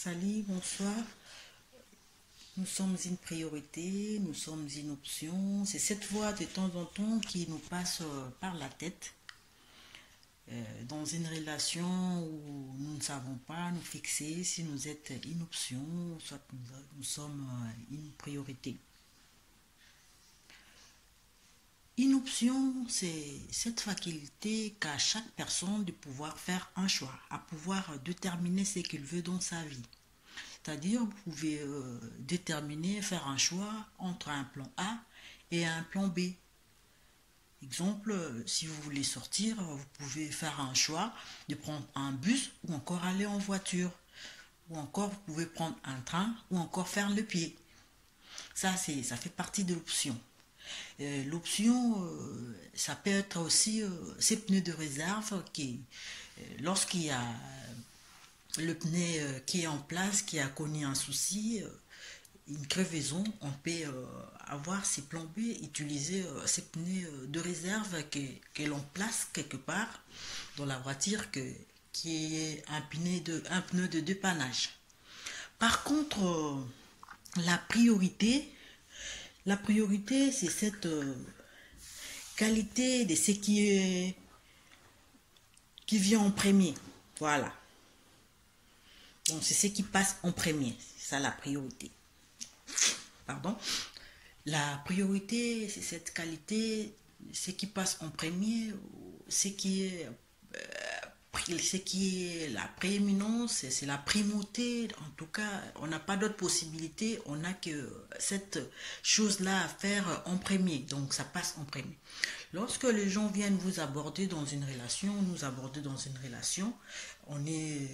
Salut, bonsoir. Nous sommes une priorité, nous sommes une option. C'est cette voix de temps en temps qui nous passe par la tête. Dans une relation où nous ne savons pas nous fixer si nous êtes une option, soit nous sommes une priorité. Une option, c'est cette faculté qu'a chaque personne de pouvoir faire un choix, à pouvoir déterminer ce qu'il veut dans sa vie. C'est-à-dire, vous pouvez déterminer, faire un choix entre un plan A et un plan B. Exemple, si vous voulez sortir, vous pouvez faire un choix de prendre un bus ou encore aller en voiture. Ou encore, vous pouvez prendre un train ou encore faire le pied. Ça fait partie de l'option. L'option, ça peut être aussi ces pneus de réserve qui, lorsqu'il y a le pneu qui est en place, qui a connu un souci, une crevaison, on peut avoir ces plans B, utiliser ces pneus de réserve que l'on place quelque part dans la voiture qui est un pneu de dépannage. Par contre, la priorité c'est cette qualité de ce qui vient en premier. Voilà. Donc c'est ce qui passe en premier. C'est ça la priorité. Pardon. La priorité, c'est cette qualité, ce qui passe en premier, ce qui est la prééminence, c'est la primauté. En tout cas, on n'a pas d'autre possibilité, on n'a que cette chose-là à faire en premier, donc ça passe en premier. Lorsque les gens viennent vous aborder dans une relation, nous aborder dans une relation, on est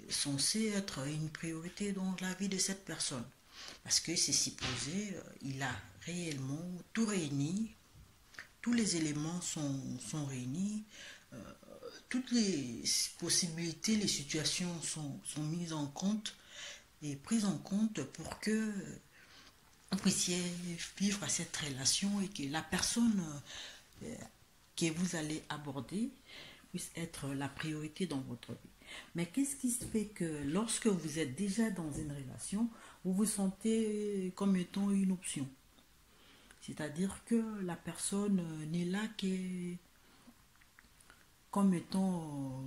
censé être une priorité dans la vie de cette personne. Parce que c'est supposé, il a réellement tout réuni, tous les éléments sont réunis, toutes les possibilités, les situations sont mises en compte et prises en compte pour que vous puissiez vivre cette relation et que la personne que vous allez aborder puisse être la priorité dans votre vie. Mais qu'est-ce qui se fait que lorsque vous êtes déjà dans une relation, vous vous sentez comme étant une option? C'est-à-dire que la personne n'est là que comme étant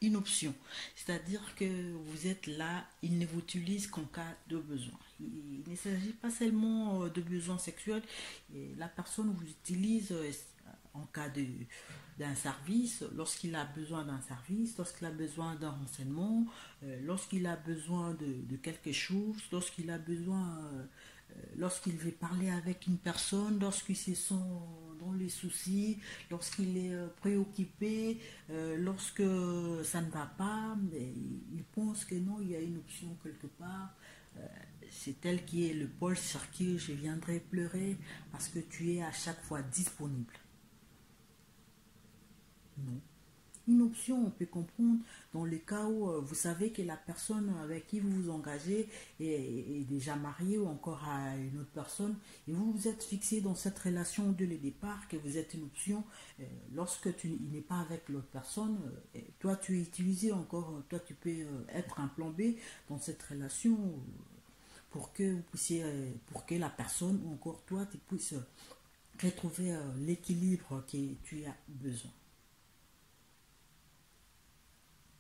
une option. C'est-à-dire que vous êtes là, il ne vous utilise qu'en cas de besoin. Il ne s'agit pas seulement de besoins sexuels. La personne vous utilise en cas d'un service, lorsqu'il a besoin d'un service, lorsqu'il a besoin d'un renseignement, lorsqu'il a besoin de quelque chose, lorsqu'il veut parler avec une personne, lorsqu'il se sent dans les soucis, lorsqu'il est préoccupé, lorsque ça ne va pas, mais il pense que non, il y a une option quelque part. C'est elle qui est le pôle sur qui je viendrai pleurer parce que tu es à chaque fois disponible. Non. Une option, on peut comprendre dans le cas où vous savez que la personne avec qui vous vous engagez est déjà mariée ou encore à une autre personne et vous vous êtes fixé dans cette relation dès le départ, que vous êtes une option. Lorsque il n'est pas avec l'autre personne, toi tu es utilisé encore, toi tu peux être un plan B dans cette relation pour que vous puissiez, pour que la personne ou encore toi tu puisses retrouver l'équilibre que tu as besoin.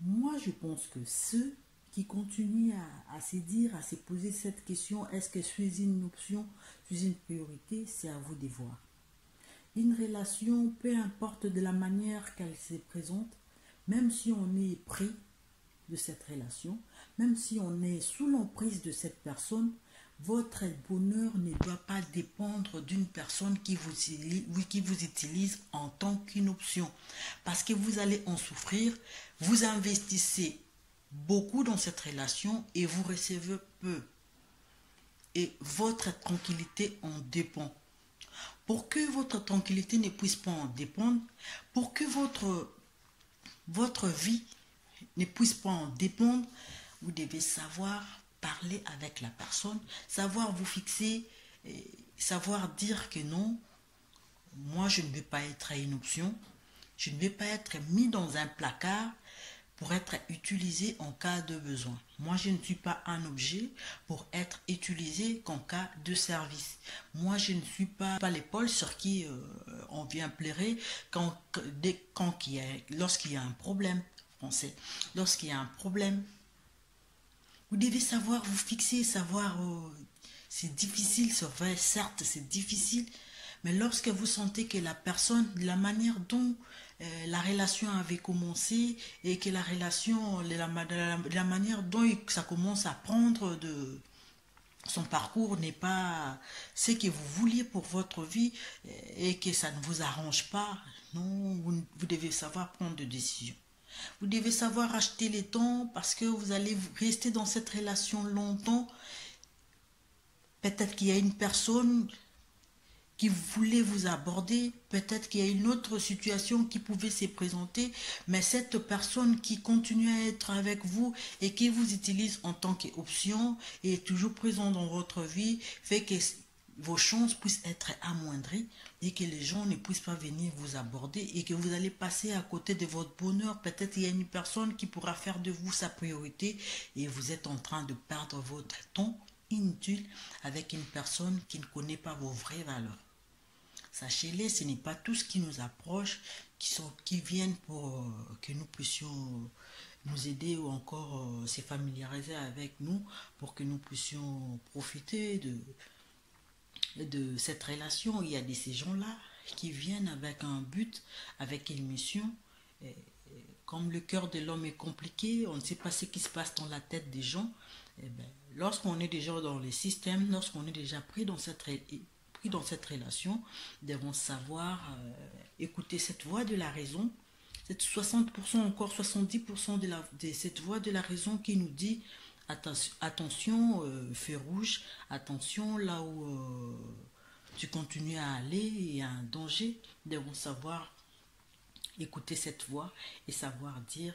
Moi, je pense que ceux qui continuent à se dire, à se poser cette question, est-ce que je suis une option, je suis une priorité, c'est à vous de voir. Une relation, peu importe de la manière qu'elle se présente, même si on est pris de cette relation, même si on est sous l'emprise de cette personne, votre bonheur ne doit pas dépendre d'une personne qui vous utilise en tant qu'une option. Parce que vous allez en souffrir, vous investissez beaucoup dans cette relation et vous recevez peu. Et votre tranquillité en dépend. Pour que votre tranquillité ne puisse pas en dépendre, pour que votre vie ne puisse pas en dépendre, vous devez savoir parler avec la personne, savoir vous fixer, savoir dire que non, moi je ne veux pas être une option, je ne veux pas être mis dans un placard pour être utilisé en cas de besoin. Moi, je ne suis pas un objet pour être utilisé qu'en cas de service. Moi, je ne suis pas l'épaule sur qui on vient pleurer lorsqu'il y a un problème français. Lorsqu'il y a un problème, vous devez savoir vous fixer, savoir... c'est difficile, c'est vrai, certes, c'est difficile, mais lorsque vous sentez que la personne, la manière dont la relation avait commencé et que la relation, la manière dont ça commence à prendre de son parcours n'est pas ce que vous vouliez pour votre vie et que ça ne vous arrange pas, non, vous devez savoir prendre des décisions. Vous devez savoir acheter les temps parce que vous allez rester dans cette relation longtemps. Peut-être qu'il y a une personne qui voulait vous aborder, peut-être qu'il y a une autre situation qui pouvait se présenter, mais cette personne qui continue à être avec vous et qui vous utilise en tant qu'option et est toujours présent dans votre vie, fait que vos chances puissent être amoindries et que les gens ne puissent pas venir vous aborder et que vous allez passer à côté de votre bonheur. Peut-être qu'il y a une personne qui pourra faire de vous sa priorité et vous êtes en train de perdre votre temps inutile avec une personne qui ne connaît pas vos vraies valeurs. Sachez-le, ce n'est pas tout ce qui nous approche qui viennent pour que nous puissions nous aider ou encore se familiariser avec nous pour que nous puissions profiter de cette relation. Il y a ces gens-là qui viennent avec un but, avec une mission. Comme le cœur de l'homme est compliqué, on ne sait pas ce qui se passe dans la tête des gens. Lorsqu'on est déjà dans les systèmes, lorsqu'on est déjà pris dans cette relation, nous devons savoir écouter cette voix de la raison, cette 60%, encore 70% de cette voix de la raison qui nous dit attention, feu rouge, attention là où tu continues à aller, il y a un danger. Nous devons savoir écouter cette voix et savoir dire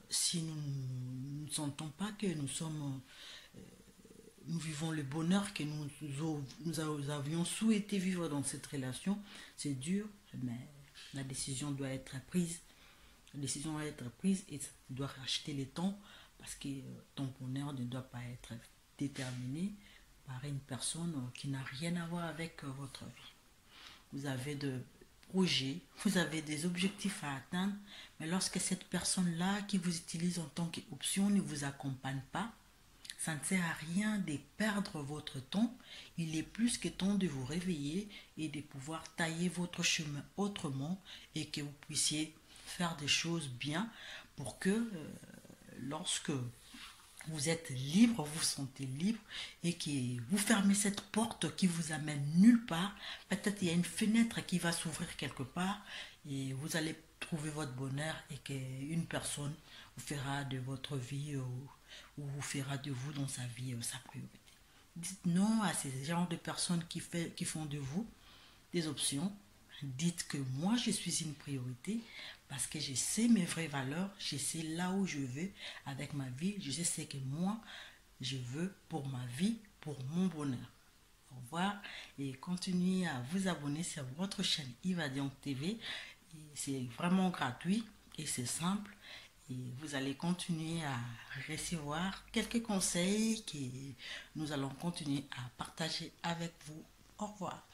si nous ne sentons pas que nous vivons le bonheur que nous avions souhaité vivre dans cette relation. C'est dur, mais la décision doit être prise. La décision doit être prise et tu dois racheter le temps parce que ton bonheur ne doit pas être déterminé par une personne qui n'a rien à voir avec votre vie. Vous avez de projets, vous avez des objectifs à atteindre, mais lorsque cette personne-là qui vous utilise en tant qu'option ne vous accompagne pas, ça ne sert à rien de perdre votre temps. Il est plus que temps de vous réveiller et de pouvoir tailler votre chemin autrement et que vous puissiez faire des choses bien pour que lorsque vous êtes libre, vous vous sentez libre et que vous fermez cette porte qui vous amène nulle part. Peut-être il y a une fenêtre qui va s'ouvrir quelque part et vous allez trouver votre bonheur et qu'une personne vous fera de votre vie ou vous fera de vous dans sa vie sa priorité. Dites non à ces genres de personnes qui font de vous des options. Dites que moi je suis une priorité parce que je sais mes vraies valeurs, je sais là où je veux avec ma vie, je sais ce que moi je veux pour ma vie, pour mon bonheur. Au revoir et continuez à vous abonner sur votre chaîne Yvadion TV. C'est vraiment gratuit et c'est simple. Et vous allez continuer à recevoir quelques conseils que nous allons continuer à partager avec vous. Au revoir.